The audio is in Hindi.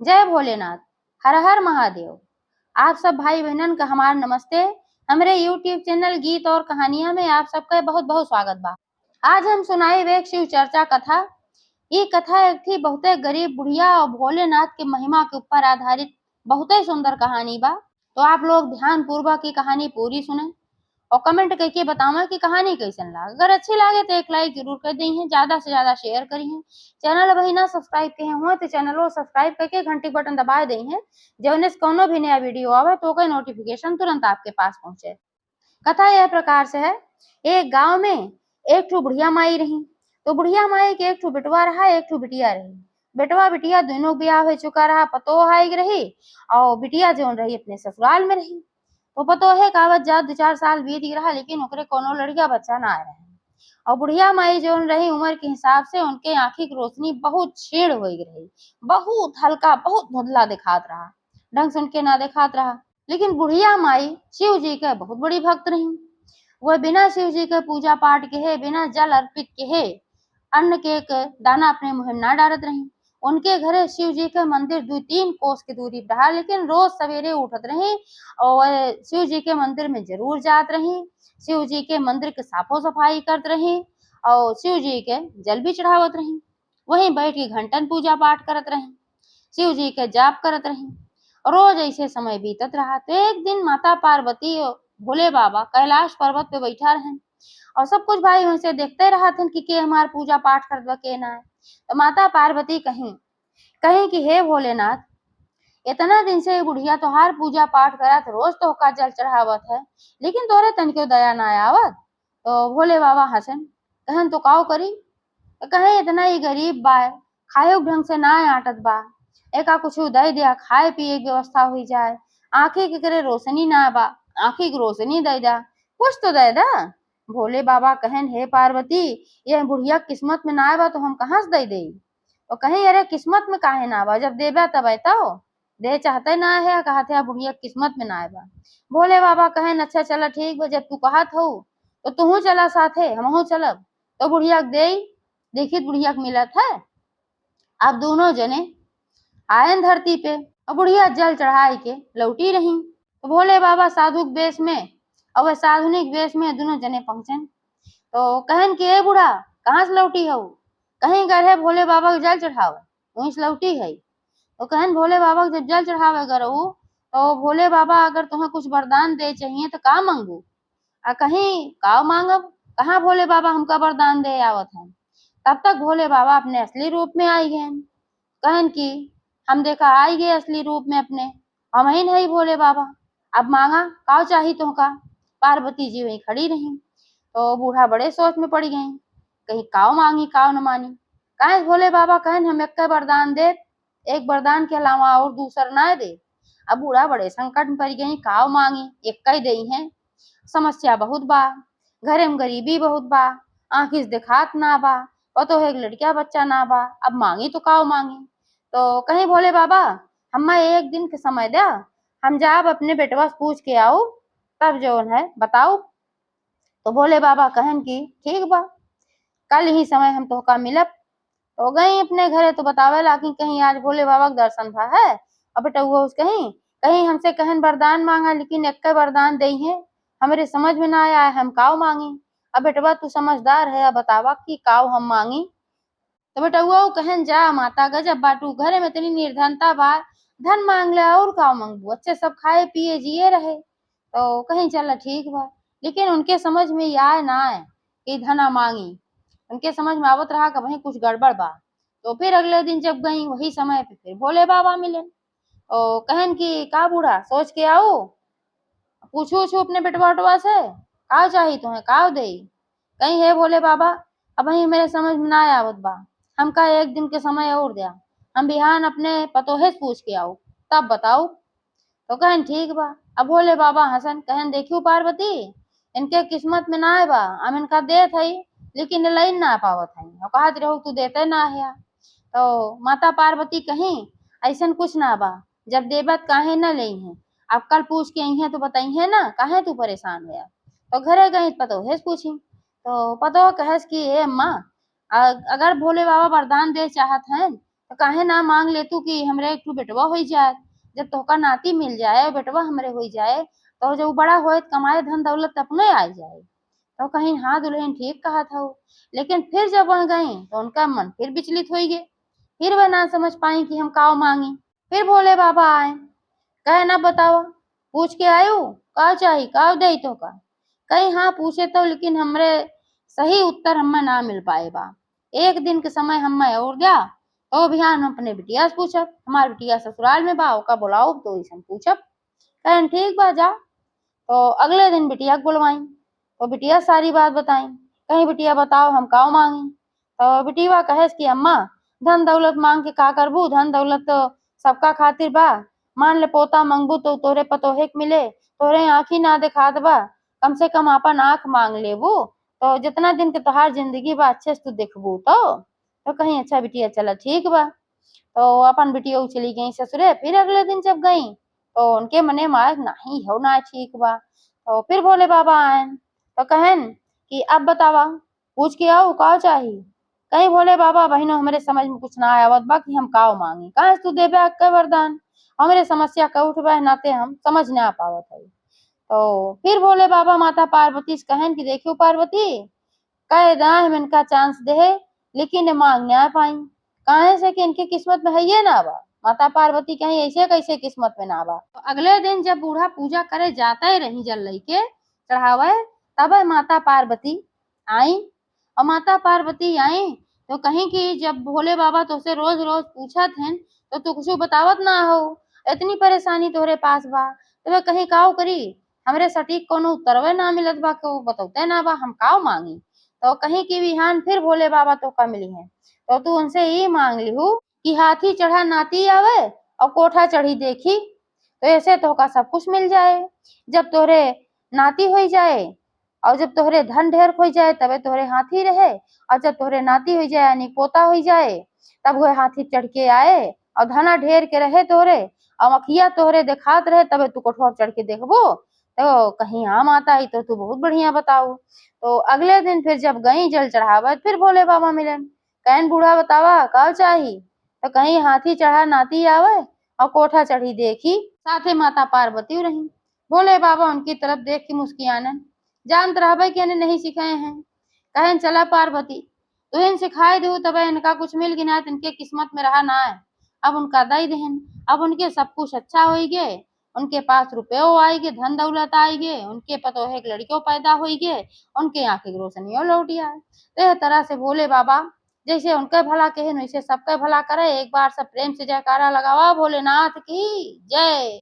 जय भोलेनाथ। हर हर महादेव। आप सब भाई बहनन का हमार नमस्ते। हमरे यूट्यूब चैनल गीत और कहानियां में आप सबका बहुत बहुत स्वागत बा। आज हम सुनाई वे शिव चर्चा कथा। ये कथा एक थी बहुते गरीब बुढ़िया और भोलेनाथ की महिमा के ऊपर आधारित बहुते सुंदर कहानी बा। तो आप लोग ध्यान पूर्वक की कहानी पूरी सुने और कमेंट करके बतावा कि कहानी कैसन लगा। अगर अच्छी लगे तो एक लाइक जरूर कर दी है, ज्यादा से ज्यादा शेयर करी है। चैनल अभी ना सब्सक्राइब किए हुए तो चैनल को सब्सक्राइब करके घंटी बटन दबा दी है, जब कोनो भी नया वीडियो आवे तो कोई नोटिफिकेशन तुरंत आपके पास पहुंचे। कथा यह प्रकार से है। एक गांव में एक ठो बुढ़िया माई रही। तो बुढ़िया माई के एक ठो बेटवा रहा, एक ठो बिटिया रही। बेटवा बिटिया दोनों ब्याह हो चुका रहा, पतोह आई रही और बिटिया जो रही अपने ससुराल में रही। तो पतोहे का आवत जात 2-4 साल बीत रहा, लेकिन ओकरे कोनो लड़का बच्चा ना आए रहे। और बुढ़िया माई जो रही उम्र के हिसाब से उनके आंखी की रोशनी बहुत छीड़ हो रही, बहुत हल्का, बहुत धुंधला दिखात रहा, ढंग से उनके ना दिखात रहा। लेकिन बुढ़िया माई शिव जी के बहुत बड़ी भक्त रही। वह बिना शिव जी के पूजा पाठ के है, बिना जल अर्पित के है, अन्न के एक दाना अपने मुंह में ना डालत रही। उनके घरे शिव जी के मंदिर 2-3 कोस की दूरी पर रहा, लेकिन रोज सवेरे उठत रही और शिव जी के मंदिर में जरूर जात रही। शिव जी के मंदिर के साफो सफाई करत रही और शिव जी के जल भी चढ़ावत रही। वहीं बैठ के घंटन पूजा पाठ करत रही, शिव जी के जाप करत रही। रोज ऐसे समय बीतत रहा। तो एक दिन माता पार्वती और भोले बाबा कैलाश पर्वत पे बैठा रहे और सब कुछ भाई उनसे देखते रहा थे कि के हमार पूजा पाठ कर के ना है। तो माता पार्वती कहीं कहीं कि हे भोलेनाथ, इतना दिन से ये बुढ़िया तोहार पूजा पाठ करत, रोज तो का जल चढ़ावत है, लेकिन तोरे तनिको दया ना आवत। तो भोले बाबा हंसन, कहन तो काव करी। तो कहे इतना ही गरीब बा, खाए ढंग से ना आटत बा, एका कुछ दे दिया, खाए पिए की व्यवस्था हुई जाए। आंखें के करे रोशनी ना बा, आंखी की रोशनी दे दा, कुछ तो दे दा। भोले बाबा कहन हे पार्वती, ये बुढ़िया किस्मत में ना आवा तो हम कहाँ से दे दे। तो कहे अरे किस्मत में काहे ना आवा, जब देबा तब बताओ, दे चाहते ना है, कहते बुढ़िया किस्मत में ना आवा। भोले बाबा कहन अच्छा चला ठीक बा, जब तू कहत हो तो तू चला साथे, हमहू चलब। तो बुढ़िया दे देखी बुढ़िया मिलत है। अब दोनों जने आयन धरती पे और बुढ़िया जल चढ़ाई के लौटी रही। तो भोले बाबा साधु के वेश में और वह साधुनिक वेश में दोनों जने पहुंचन। तो कहन कि ए बूढ़ा कहाँ से लौटी हो। कहीं गए है भोले बाबा के जल चढ़ावे, वहीं से लौटी है। तो कहन भोले बाबा के जब जल चढ़ावे गरऊ तो भोले बाबा अगर तुम्हें कुछ वरदान दे चाहिए तो का मांगू। कहीं का मांगब, कहाँ भोले बाबा हमका वरदान दे आवत है। तब तक भोले बाबा अपने असली रूप में आई गए। कहन की हम देखा आई गए असली रूप में अपने, हम ही नहीं भोले बाबा, अब मांगा काव चाहिए तुमका। पार्वती जी वहीं खड़ी रही। तो बूढ़ा बड़े सोच में पड़ गए, कहीं काव मांगी काव न मानी। कहे भोले बाबा कहन हम एक वरदान दे, एक वरदान के अलावा और दूसर ना दे। अब बूढ़ा बड़े संकट में पड़ गई, काव मांगी एक ही दई है, समस्या बहुत बा, घरे में गरीबी बहुत बा, आंखी से दिखात ना बा, पतो है लड़किया बच्चा ना बा, अब मांगी तो काव मांगी। तो कहीं भोले बाबा हमें एक दिन के समय दे, हम जाब अपने बेटवा से पूछ के आओ, तब जो है बताओ। तो भोले बाबा कहन की ठीक बा, कल ही समय हम तोहका मिलब। तो गई अपने घरे तो बतावे ला कि कहीं आज भोले बाबा का दर्शन भा है। अब बेटा वो कहीं कहीं हमसे कहन वरदान मांगा, लेकिन एक वरदान दई है, हमारे समझ में ना आया हम काव मांगी। अब बेटवा तू समझदार है, अब बतावा कि काव हम मांगी। तो बेटा वो कहन जा माता गजब बाटू, घरे में इतनी निर्धनता बा, धन मांग ले और काव मांगू, अच्छे सब खाए पिए जिए रहे। तो कहीं चला ठीक बा, लेकिन उनके समझ में ये आए ना आए कि धना मांगी, उनके समझ में आवत रहा कि वहीं कुछ गड़बड़ बा। तो फिर अगले दिन जब गई वही समय पे फिर भोले बाबा मिले। तो कहन की का बूढ़ा सोच के आओ, पूछू छू अपने बेटवा उटवा से काव चाहिए तुम्हें काव दे। कहीं है भोले बाबा अब वही मेरे समझ में ना आवत बा, हमका एक दिन के समय और दिया, हम बिहान अपने पतोहे से पूछ के आओ तब बताओ। तो कहन ठीक बा। अब भोले बाबा हसन कहन देखियो पार्वती, इनके किस्मत में ना बा, हम इनका देत हई लेकिन लाइन ना पावत हई, और कहत रहो तू देते ना है। तो माता पार्वती कहीं ऐसन कुछ ना बा, जब देबत काहे न लई है, अब कल पूछ के आई है तो बताई है ना, काहे तू परेशान है। तो घरे गई पतोहे से पूछी। तो पतो कहेस कि ए अम्मा, अगर भोले बाबा वरदान दे चाहत हैं तो काहे ना मांग ले तू कि हमरे एक ठो बेटवा हो जाए, जब तोहका नाती मिल जाए और बेटवा हमरे हो जाए तो जब बड़ा होए कमाए धन दौलत अपने आ जाए। तो कहीं हाँ दुल्हन ठीक कहा था वो। लेकिन फिर जब वह गई तो उनका मन फिर विचलित हो गए, फिर वह ना समझ पाई कि हम काव मांगी। फिर भोले बाबा आए, कहे ना बतावा, पूछ के आयो का चाही का दे तो का। कहीं हाँ पूछे तो लेकिन हमरे सही उत्तर हमें ना मिल पाए बा। एक दिन के समय हमें और गया तो बिहान हम अपने बिटिया से पूछब, हमार बिटिया ससुराल में बा ओका बुलाओ तो इसे पूछब। कहन ठीक बा जा। तो अगले दिन बिटिया को बुलवाई तो बिटिया सारी बात बताई। कहीं बिटिया बताओ हम काव मांगी। तो बिटिया कहे कि अम्मा धन दौलत मांग के का करबू, धन दौलत तो सबका खातिर बा। मान ले पोता मांगबू तो तोरे पतोहे के मिले, तोरे आँखी ना दिखात बा, कम से कम अपन आँख मांग लेबू तो जितना दिन के तोहार जिंदगी बा अच्छे से तू देखबू। तो कहीं अच्छा बिटिया चला ठीक बा। तो अपन बिटिया चली गई ससुरे। फिर अगले दिन जब गई तो उनके मने मार नहीं हो ना ठीक बा। तो फिर भोले बाबा आए तो कहन कि अब बतावा, पूछ के आओ का चाही। कहीं भोले बाबा बहनों हमरे समझ में कुछ ना आवत बा कि हम काव मांगी, कहाँ से तू देबे के वरदान, हमरे समस्या का उठबे नाते हम समझ ना पावत है। तो फिर भोले बाबा माता पार्वती से कहन कि देखियो पार्वती, कह दा हम इनका चांस दे लेकिन ये मांग ना पाई, काहे से कि इनके किस्मत में है ये ना बा। माता पार्वती कहीं ऐसे कैसे किस्मत में ना बा। तो अगले दिन जब बूढ़ा पूजा करे जाता ही रही जल लेके चढ़ावे, तब माता पार्वती आई। और माता पार्वती आई तो कहीं कि जब भोले बाबा तुझसे रोज रोज पूछत हैं तो तू कुछ बतावत ना हो, इतनी परेशानी तोहरे पास बा तो वे कहीं काव करी, हमरे सटीक कोनो उत्तरवे ना मिलत बा के बतौते ना बा हम काव मांगी। तो कहीं की बिहान फिर भोले बाबा तो का मिली है तो तू उनसे ये मांग लिहू कि हाथी चढ़ा नाती आवे और कोठा चढ़ी देखी, तो ऐसे तो का सब कुछ मिल जाए। जब तोहरे नाती हो जाए और जब तोहरे धन ढेर हो जाए तबे तोहरे हाथी रहे, और जब तोहरे नाती हो जाए यानी पोता हो जाए तब वह हाथी चढ़ के आए और धना ढेर के रहे तोहरे और अखिया तोहरे दिखात रहे तबे तू कोठवा चढ़ के देखबो। तो कहीं हाँ माता ही तो तू बहुत बढ़िया बताओ। तो अगले दिन फिर जब गई जल चढ़ावत फिर भोले बाबा मिलन, कहन बूढ़ा बतावा का चाही। तो कहीं हाथी चढ़ा नाती आवे और कोठा चढ़ी देखी, साथे माता पार्वती रही। भोले बाबा उनकी तरफ देख के मुस्कियानन, जानत रहबे कि इन्हें नहीं सिखाए हैं। कहन चला पार्वती तू इन सिखाए दू तब इनका कुछ मिल गिना इनके किस्मत में रहा ना है। अब उनका दई देहन, अब उनके सब कुछ अच्छा हो गए, उनके पास रुपयो आएगे धन दौलत आएगे, उनके पतोहे एक लड़कियों पैदा हो गए, उनके आंखें की रोशनियों लौट आए। तो इस तरह से भोले बाबा जैसे उनके भला कहे वैसे सबके भला करे। एक बार सब प्रेम से जयकारा लगावा भोलेनाथ की जय।